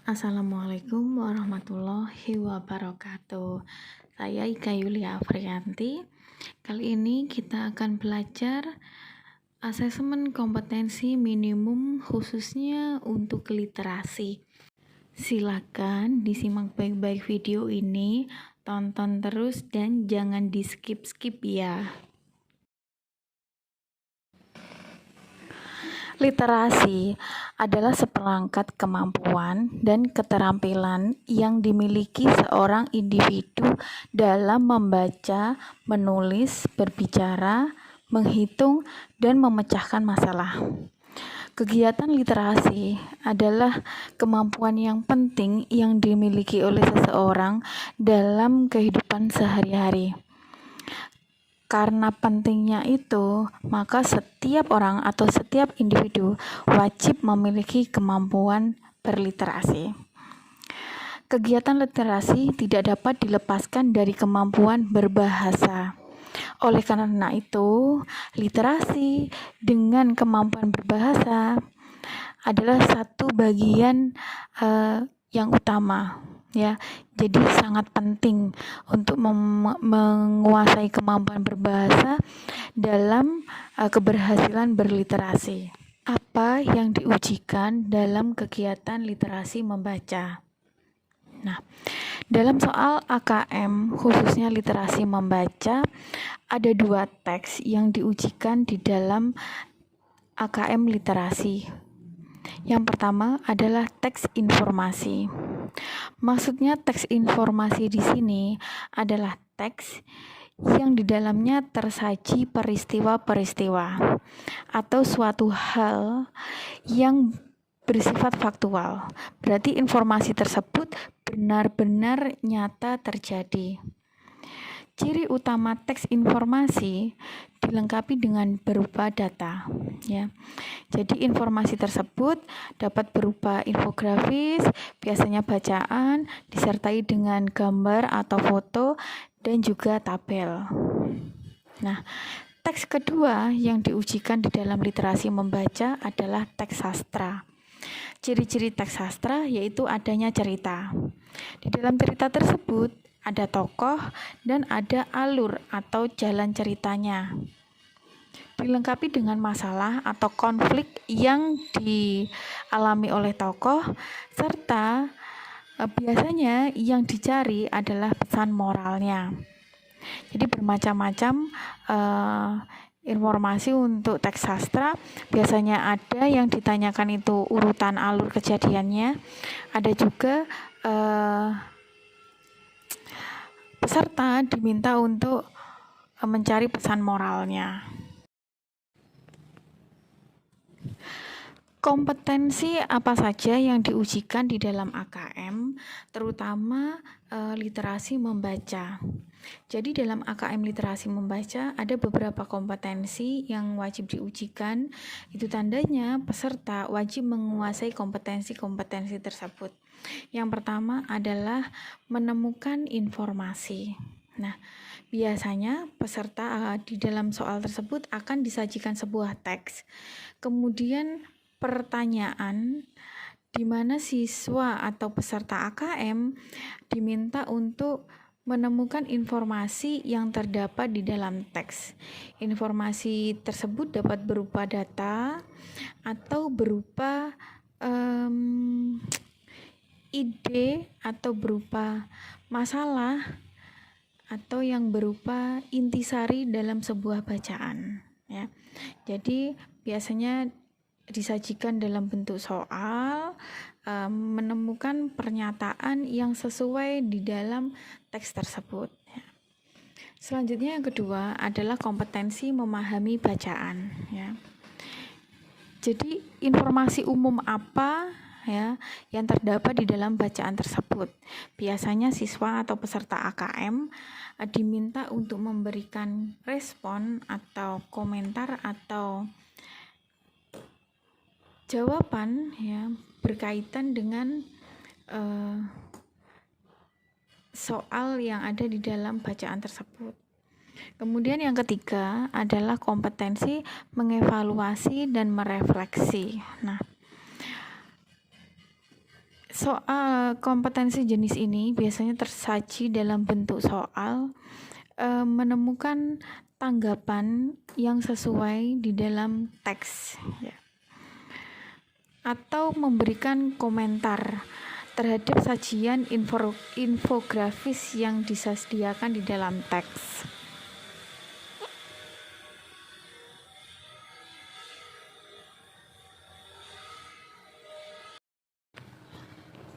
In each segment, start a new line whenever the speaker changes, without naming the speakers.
Assalamualaikum warahmatullahi wabarakatuh. Saya Ika Yulia Afrianti. Kali ini kita akan belajar asesmen kompetensi minimum khususnya untuk literasi. Silakan disimak baik-baik video ini, tonton terus dan jangan di skip-skip ya. Literasi adalah seperangkat kemampuan dan keterampilan yang dimiliki seorang individu dalam membaca, menulis, berbicara, menghitung, dan memecahkan masalah. Kegiatan literasi adalah kemampuan yang penting yang dimiliki oleh seseorang dalam kehidupan sehari-hari. Karena pentingnya itu, maka setiap orang atau setiap individu wajib memiliki kemampuan berliterasi. Kegiatan literasi tidak dapat dilepaskan dari kemampuan berbahasa. Oleh karena itu, literasi dengan kemampuan berbahasa adalah satu bagian yang utama. Ya, jadi sangat penting untuk menguasai kemampuan berbahasa dalam keberhasilan berliterasi. Apa yang diujikan dalam kegiatan literasi membaca? Nah, dalam soal AKM khususnya literasi membaca, ada 2 teks yang diujikan di dalam AKM literasi. Yang pertama adalah teks informasi. Maksudnya teks informasi di sini adalah teks yang di dalamnya tersaji peristiwa-peristiwa atau suatu hal yang bersifat faktual. Berarti informasi tersebut benar-benar nyata terjadi. Ciri utama teks informasi dilengkapi dengan berupa data, ya. Jadi informasi tersebut dapat berupa infografis, biasanya bacaan, disertai dengan gambar atau foto dan juga tabel. Nah, teks kedua yang diujikan di dalam literasi membaca adalah teks sastra. Ciri-ciri teks sastra yaitu adanya cerita. Di dalam cerita tersebut ada tokoh dan ada alur atau jalan ceritanya. Dilengkapi dengan masalah atau konflik yang dialami oleh tokoh, serta biasanya yang dicari adalah pesan moralnya. Jadi bermacam-macam informasi untuk teks sastra. Biasanya ada yang ditanyakan itu urutan alur kejadiannya, ada juga peserta diminta untuk mencari pesan moralnya. Kompetensi apa saja yang diujikan di dalam AKM, terutama literasi membaca. Jadi dalam AKM literasi membaca ada beberapa kompetensi yang wajib diujikan. Itu tandanya peserta wajib menguasai kompetensi-kompetensi tersebut. Yang pertama adalah menemukan informasi. Nah, biasanya peserta di dalam soal tersebut akan disajikan sebuah teks. Kemudian pertanyaan di mana siswa atau peserta AKM diminta untuk menemukan informasi yang terdapat di dalam teks. Informasi tersebut dapat berupa data atau berupa ide atau berupa masalah atau yang berupa intisari dalam sebuah bacaan, ya. Jadi biasanya disajikan dalam bentuk soal, menemukan pernyataan yang sesuai di dalam teks tersebut. Selanjutnya yang kedua adalah kompetensi memahami bacaan, ya. Jadi informasi umum apa ya yang terdapat di dalam bacaan tersebut. Biasanya siswa atau peserta AKM diminta untuk memberikan respon atau komentar atau jawaban ya berkaitan dengan soal yang ada di dalam bacaan tersebut. Kemudian yang ketiga adalah kompetensi mengevaluasi dan merefleksi. Nah, Soal kompetensi jenis ini biasanya tersaji dalam bentuk soal, menemukan tanggapan yang sesuai di dalam teks, ya, atau memberikan komentar terhadap sajian infografis yang disediakan di dalam teks.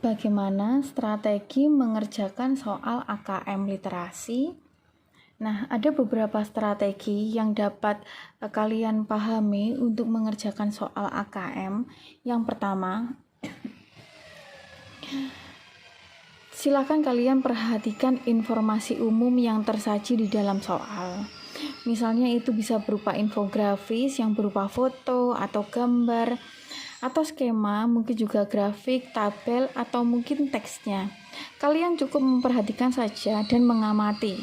Bagaimana strategi mengerjakan soal AKM literasi? Nah, ada beberapa strategi yang dapat kalian pahami untuk mengerjakan soal AKM. Yang pertama, silakan kalian perhatikan informasi umum yang tersaji di dalam soal. Misalnya itu bisa berupa infografis yang berupa foto atau gambar, atau skema, mungkin juga grafik, tabel, atau mungkin teksnya. Kalian cukup memperhatikan saja dan mengamati.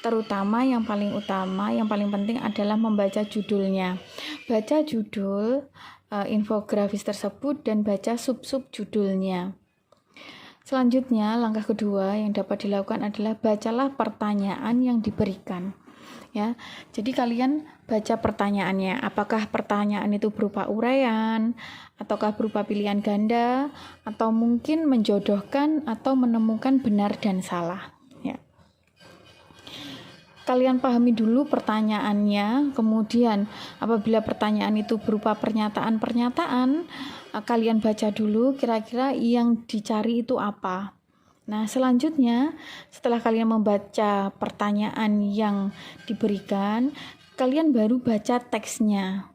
Terutama yang paling utama, yang paling penting adalah membaca judulnya. Baca judul infografis tersebut dan baca sub-sub judulnya. Selanjutnya, langkah kedua yang dapat dilakukan adalah bacalah pertanyaan yang diberikan. Ya, jadi kalian baca pertanyaannya, apakah pertanyaan itu berupa uraian, ataukah berupa pilihan ganda, atau mungkin menjodohkan atau menemukan benar dan salah. Ya. Kalian pahami dulu pertanyaannya, kemudian apabila pertanyaan itu berupa pernyataan-pernyataan, kalian baca dulu kira-kira yang dicari itu apa. Nah, selanjutnya setelah kalian membaca pertanyaan yang diberikan, kalian baru baca teksnya.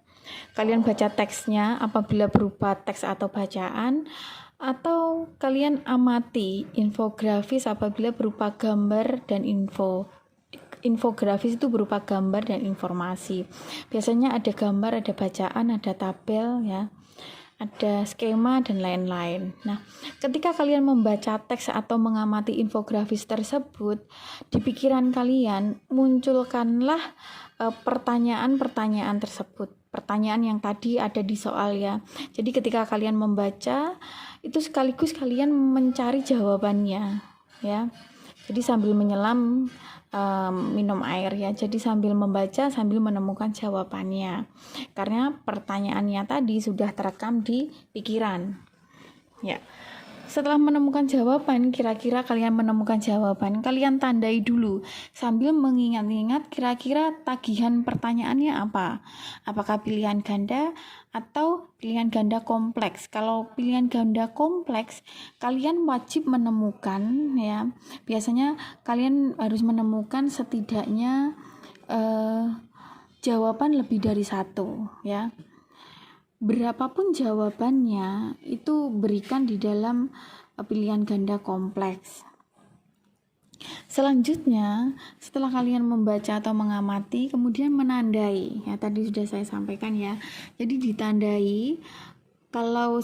Kalian baca teksnya apabila berupa teks atau bacaan, atau kalian amati infografis apabila berupa gambar dan infografis itu berupa gambar dan informasi. Biasanya ada gambar, ada bacaan, ada tabel, ya, ada skema dan lain-lain. Nah, ketika kalian membaca teks atau mengamati infografis tersebut, di pikiran kalian munculkanlah pertanyaan-pertanyaan tersebut. Pertanyaan yang tadi ada di soal, ya. Jadi ketika kalian membaca, itu sekaligus kalian mencari jawabannya, ya. Jadi sambil menyelam minum air, ya. Jadi sambil membaca sambil menemukan jawabannya. Karena pertanyaannya tadi sudah terekam di pikiran. Ya. Setelah menemukan jawaban, kira-kira kalian menemukan jawaban, kalian tandai dulu sambil mengingat-ingat kira-kira tagihan pertanyaannya apa. Apakah pilihan ganda atau pilihan ganda kompleks? Kalau pilihan ganda kompleks, kalian wajib menemukan, ya. Biasanya kalian harus menemukan setidaknya jawaban lebih dari satu, ya. Berapapun jawabannya itu berikan di dalam pilihan ganda kompleks. Selanjutnya, setelah kalian membaca atau mengamati, kemudian menandai. Ya, tadi sudah saya sampaikan, ya. Jadi ditandai. Kalau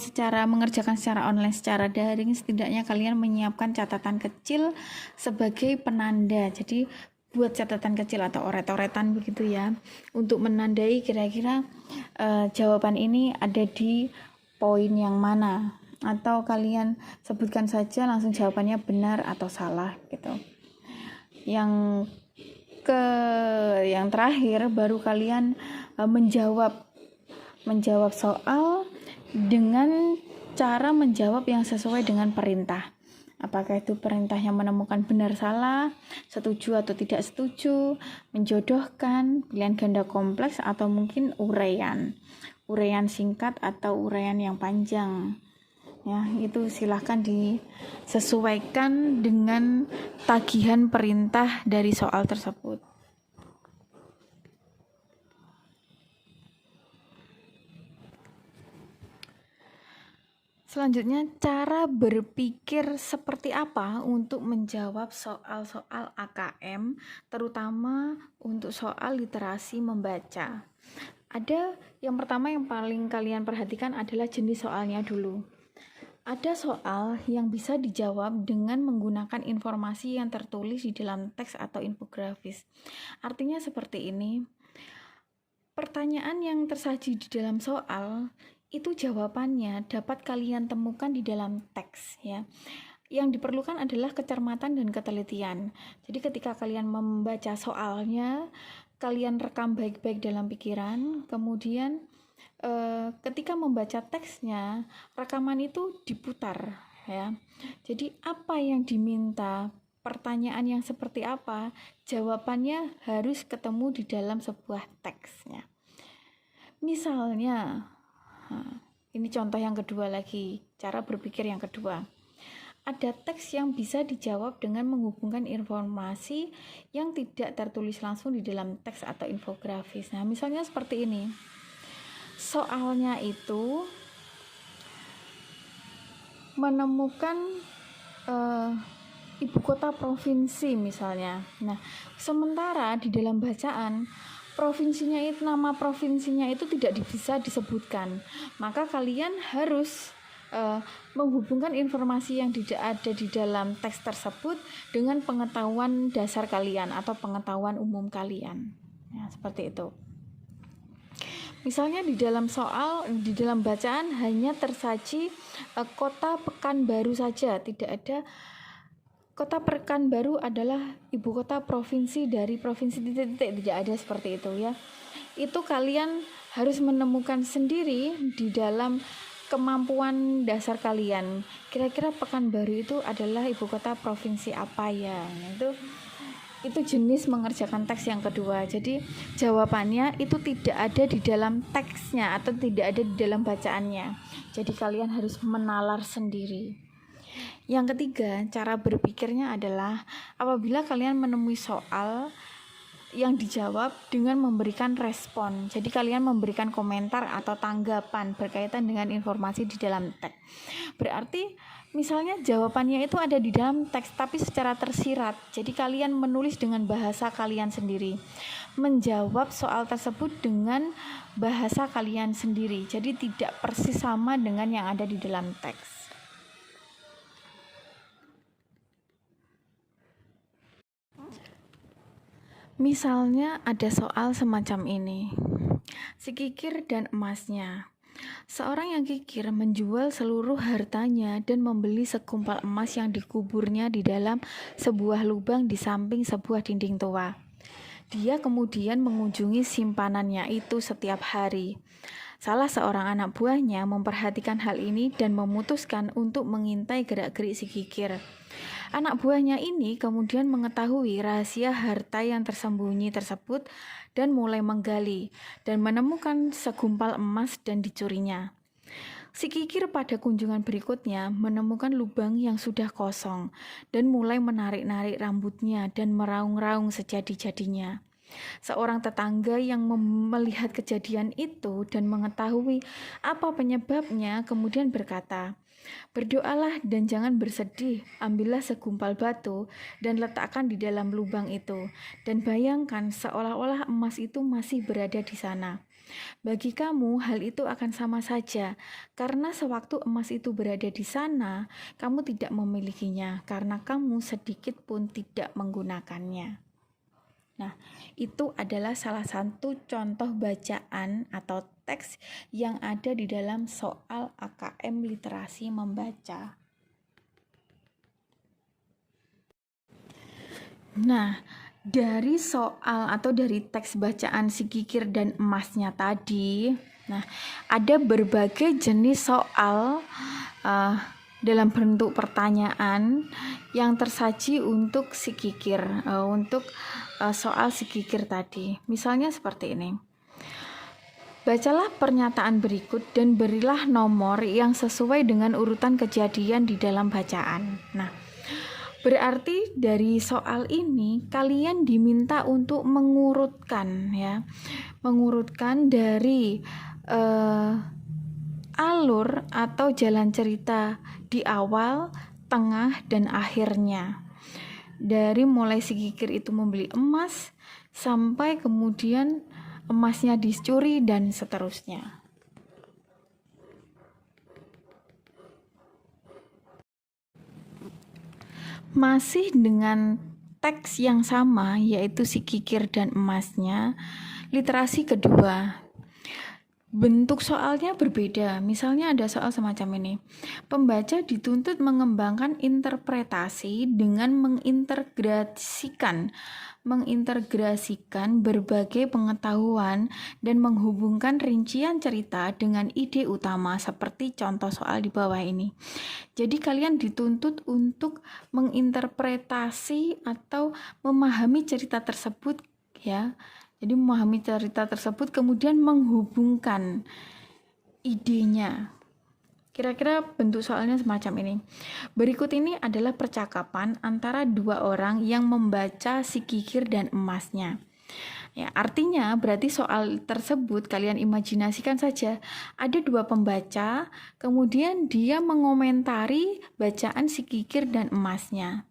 mengerjakan secara online, secara daring, setidaknya kalian menyiapkan catatan kecil sebagai penanda. Jadi buat catatan kecil atau oret-oretan begitu, ya, untuk menandai kira-kira jawaban ini ada di poin yang mana, atau kalian sebutkan saja langsung jawabannya benar atau salah gitu. Yang terakhir baru kalian menjawab soal dengan cara menjawab yang sesuai dengan perintah. Apakah itu perintahnya menemukan benar salah, setuju atau tidak setuju, menjodohkan, pilihan ganda kompleks, atau mungkin uraian singkat atau uraian yang panjang. Ya, itu silahkan disesuaikan dengan tagihan perintah dari soal tersebut. Selanjutnya, cara berpikir seperti apa untuk menjawab soal-soal AKM, terutama untuk soal literasi membaca. Ada yang pertama yang paling kalian perhatikan adalah jenis soalnya dulu. Ada soal yang bisa dijawab dengan menggunakan informasi yang tertulis di dalam teks atau infografis. Artinya seperti ini. Pertanyaan yang tersaji di dalam soal itu jawabannya dapat kalian temukan di dalam teks ya. Yang diperlukan adalah kecermatan dan ketelitian. Jadi ketika kalian membaca soalnya, kalian rekam baik-baik dalam pikiran, kemudian ketika membaca teksnya, rekaman itu diputar ya. Jadi apa yang diminta, pertanyaan yang seperti apa, jawabannya harus ketemu di dalam sebuah teksnya. Misalnya, ini contoh yang kedua lagi, cara berpikir yang kedua. Ada teks yang bisa dijawab dengan menghubungkan informasi yang tidak tertulis langsung di dalam teks atau infografis. Nah, misalnya seperti ini. Soalnya itu menemukan ibu kota provinsi misalnya. Nah, sementara di dalam bacaan provinsinya itu, nama provinsinya itu tidak bisa disebutkan. Maka kalian harus menghubungkan informasi yang tidak ada di dalam teks tersebut dengan pengetahuan dasar kalian atau pengetahuan umum kalian. Ya, seperti itu. Misalnya di dalam soal, di dalam bacaan hanya tersaji kota Pekanbaru saja, tidak ada kota Pekanbaru adalah ibu kota provinsi dari provinsi tidak ada seperti itu ya. Itu kalian harus menemukan sendiri di dalam kemampuan dasar kalian. Kira-kira Pekanbaru itu adalah ibu kota provinsi apa ya? Itu jenis mengerjakan teks yang kedua. Jadi jawabannya itu tidak ada di dalam teksnya atau tidak ada di dalam bacaannya. Jadi kalian harus menalar sendiri. Yang ketiga, cara berpikirnya adalah apabila kalian menemui soal yang dijawab dengan memberikan respon. Jadi kalian memberikan komentar atau tanggapan berkaitan dengan informasi di dalam teks. Berarti misalnya jawabannya itu ada di dalam teks tapi secara tersirat. Jadi kalian menulis dengan bahasa kalian sendiri. Menjawab soal tersebut dengan bahasa kalian sendiri. Jadi tidak persis sama dengan yang ada di dalam teks. Misalnya ada soal semacam ini. Si kikir dan emasnya. Seorang yang kikir menjual seluruh hartanya dan membeli segumpal emas yang dikuburnya di dalam sebuah lubang di samping sebuah dinding tua. Dia kemudian mengunjungi simpanannya itu setiap hari. Salah seorang anak buahnya memperhatikan hal ini dan memutuskan untuk mengintai gerak-gerik si kikir. Anak buahnya ini kemudian mengetahui rahasia harta yang tersembunyi tersebut dan mulai menggali dan menemukan segumpal emas dan dicurinya. Si kikir pada kunjungan berikutnya menemukan lubang yang sudah kosong dan mulai menarik-narik rambutnya dan meraung-raung sejadi-jadinya. Seorang tetangga yang melihat kejadian itu dan mengetahui apa penyebabnya kemudian berkata, "Berdoalah dan jangan bersedih, ambillah segumpal batu dan letakkan di dalam lubang itu, dan bayangkan seolah-olah emas itu masih berada di sana. Bagi kamu hal itu akan sama saja, karena sewaktu emas itu berada di sana, kamu tidak memilikinya, karena kamu sedikit pun tidak menggunakannya." Nah, itu adalah salah satu contoh bacaan atau teks yang ada di dalam soal AKM literasi membaca. Nah, dari soal atau dari teks bacaan si kikir dan emasnya tadi, nah ada berbagai jenis soal dalam bentuk pertanyaan yang tersaji untuk si kikir, untuk soal si kikir tadi. Misalnya seperti ini. Bacalah pernyataan berikut dan berilah nomor yang sesuai dengan urutan kejadian di dalam bacaan. Nah, berarti dari soal ini kalian diminta untuk mengurutkan ya. Mengurutkan dari alur atau jalan cerita di awal, tengah, dan akhirnya. Dari mulai si kikir itu membeli emas sampai kemudian emasnya dicuri dan seterusnya. Masih dengan teks yang sama, yaitu si kikir dan emasnya, literasi kedua. bentuk soalnya berbeda. Misalnya ada soal semacam ini. Pembaca dituntut mengembangkan interpretasi dengan mengintegrasikan berbagai pengetahuan dan menghubungkan rincian cerita dengan ide utama seperti contoh soal di bawah ini. Jadi kalian dituntut untuk menginterpretasi atau memahami cerita tersebut ya. Jadi memahami cerita tersebut kemudian menghubungkan idenya. Kira-kira bentuk soalnya semacam ini. Berikut ini adalah percakapan antara dua orang yang membaca si kikir dan emasnya. Ya, artinya berarti soal tersebut kalian imajinasikan saja ada dua pembaca, kemudian dia mengomentari bacaan si kikir dan emasnya.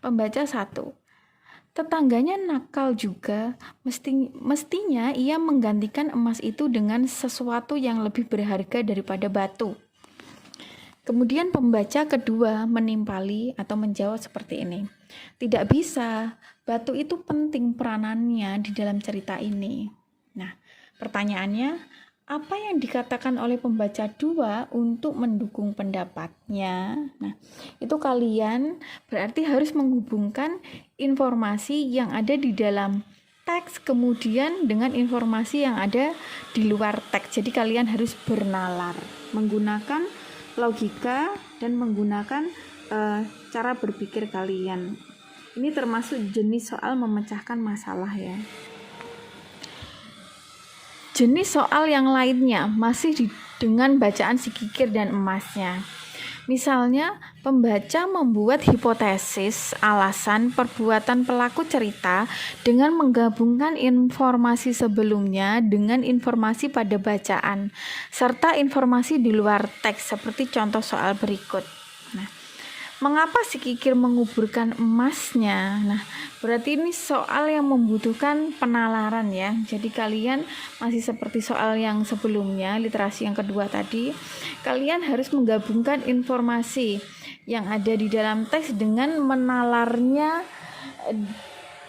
Pembaca satu. Tetangganya nakal juga, mestinya ia menggantikan emas itu dengan sesuatu yang lebih berharga daripada batu. Kemudian pembaca kedua menimpali atau menjawab seperti ini. Tidak bisa, batu itu penting peranannya di dalam cerita ini. Nah, pertanyaannya, apa yang dikatakan oleh pembaca dua untuk mendukung pendapatnya? Nah, itu kalian berarti harus menghubungkan informasi yang ada di dalam teks kemudian dengan informasi yang ada di luar teks. Jadi kalian harus bernalar, menggunakan logika dan menggunakan cara berpikir kalian. Ini termasuk jenis soal memecahkan masalah ya. Jenis soal yang lainnya masih dengan bacaan si kikir dan emasnya. Misalnya, pembaca membuat hipotesis alasan perbuatan pelaku cerita dengan menggabungkan informasi sebelumnya dengan informasi pada bacaan, serta informasi di luar teks seperti contoh soal berikut. Nah, mengapa si kikir menguburkan emasnya? Nah, berarti ini soal yang membutuhkan penalaran ya. Jadi kalian masih seperti soal yang sebelumnya, literasi yang kedua tadi, kalian harus menggabungkan informasi yang ada di dalam teks dengan menalarnya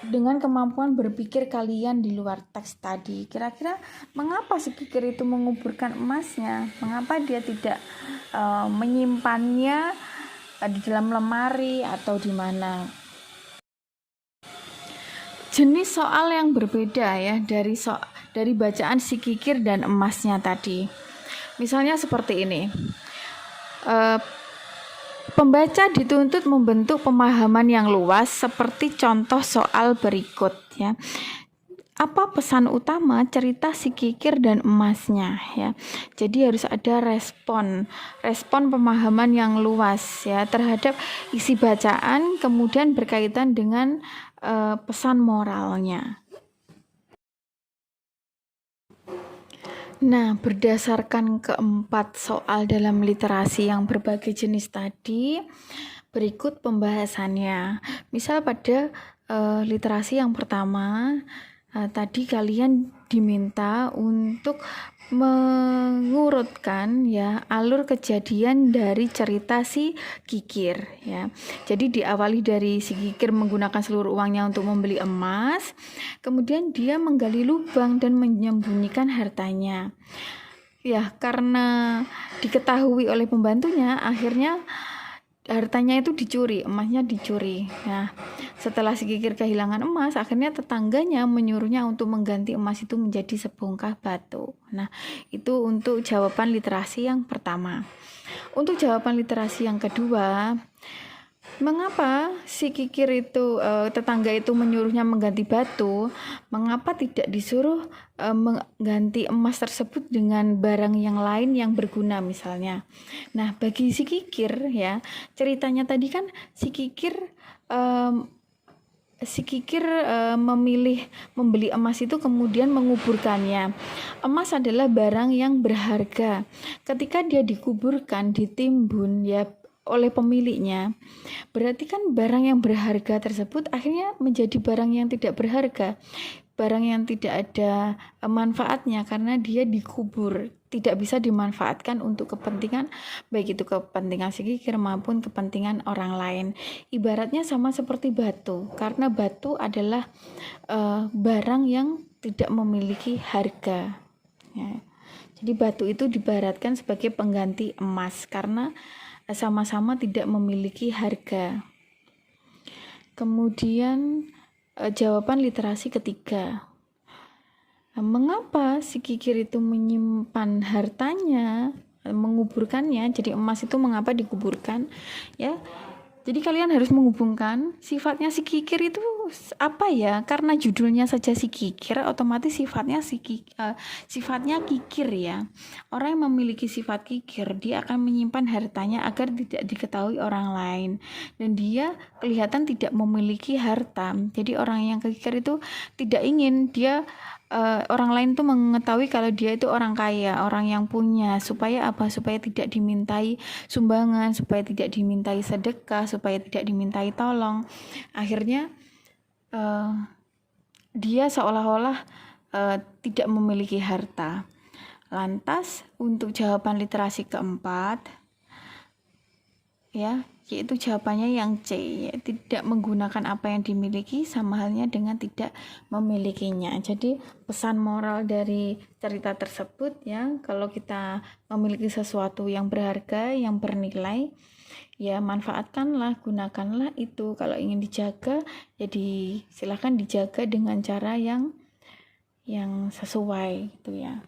dengan kemampuan berpikir kalian di luar teks tadi. Kira-kira mengapa si kikir itu menguburkan emasnya? Mengapa dia tidak menyimpannya di dalam lemari atau di mana? Jenis soal yang berbeda ya dari bacaan si kikir dan emasnya tadi. Misalnya seperti ini. Pembaca dituntut membentuk pemahaman yang luas seperti contoh soal berikut ya. Apa pesan utama cerita si kikir dan emasnya ya. Jadi harus ada respon pemahaman yang luas ya terhadap isi bacaan, kemudian berkaitan dengan pesan moralnya. Nah, berdasarkan keempat soal dalam literasi yang berbagai jenis tadi, berikut pembahasannya. Misal pada literasi yang pertama, tadi kalian diminta untuk mengurutkan ya alur kejadian dari cerita si kikir ya. Jadi diawali dari si kikir menggunakan seluruh uangnya untuk membeli emas, kemudian dia menggali lubang dan menyembunyikan hartanya. Ya, karena diketahui oleh pembantunya, akhirnya hartanya itu dicuri, emasnya dicuri. Nah, setelah si kikir kehilangan emas, akhirnya tetangganya menyuruhnya untuk mengganti emas itu menjadi sebongkah batu. Nah, itu untuk jawaban literasi yang pertama. Untuk jawaban literasi yang kedua, mengapa si kikir itu tetangga itu menyuruhnya mengganti batu? Mengapa tidak disuruh mengganti emas tersebut dengan barang yang lain yang berguna misalnya? Nah, bagi si kikir ya, ceritanya tadi kan si kikir memilih membeli emas itu kemudian menguburkannya. Emas adalah barang yang berharga. Ketika dia dikuburkan, ditimbun ya oleh pemiliknya, berarti kan barang yang berharga tersebut akhirnya menjadi barang yang tidak berharga, barang yang tidak ada manfaatnya karena dia dikubur, tidak bisa dimanfaatkan untuk kepentingan, baik itu kepentingan si kikir maupun kepentingan orang lain. Ibaratnya sama seperti batu, karena batu adalah barang yang tidak memiliki harga ya. Jadi batu itu diibaratkan sebagai pengganti emas karena sama-sama tidak memiliki harga. Kemudian jawaban literasi ketiga. Mengapa si kikir itu menyimpan hartanya, menguburkannya? Jadi emas itu mengapa dikuburkan? Ya, jadi kalian harus menghubungkan sifatnya si kikir itu apa ya? Karena judulnya saja si kikir, otomatis sifatnya kikir ya. Orang yang memiliki sifat kikir, dia akan menyimpan hartanya agar tidak diketahui orang lain. Dan dia kelihatan tidak memiliki harta. Jadi orang yang kikir itu tidak ingin orang lain tuh mengetahui kalau dia itu orang kaya, orang yang punya, supaya apa? Supaya tidak dimintai sumbangan, supaya tidak dimintai sedekah, supaya tidak dimintai tolong. Akhirnya dia seolah-olah tidak memiliki harta. Lantas untuk jawaban literasi keempat, ya, yaitu jawabannya yang C, ya, tidak menggunakan apa yang dimiliki sama halnya dengan tidak memilikinya. Jadi pesan moral dari cerita tersebut ya, kalau kita memiliki sesuatu yang berharga, yang bernilai, ya manfaatkanlah, gunakanlah itu. Kalau ingin dijaga, jadi silakan dijaga dengan cara yang sesuai gitu ya.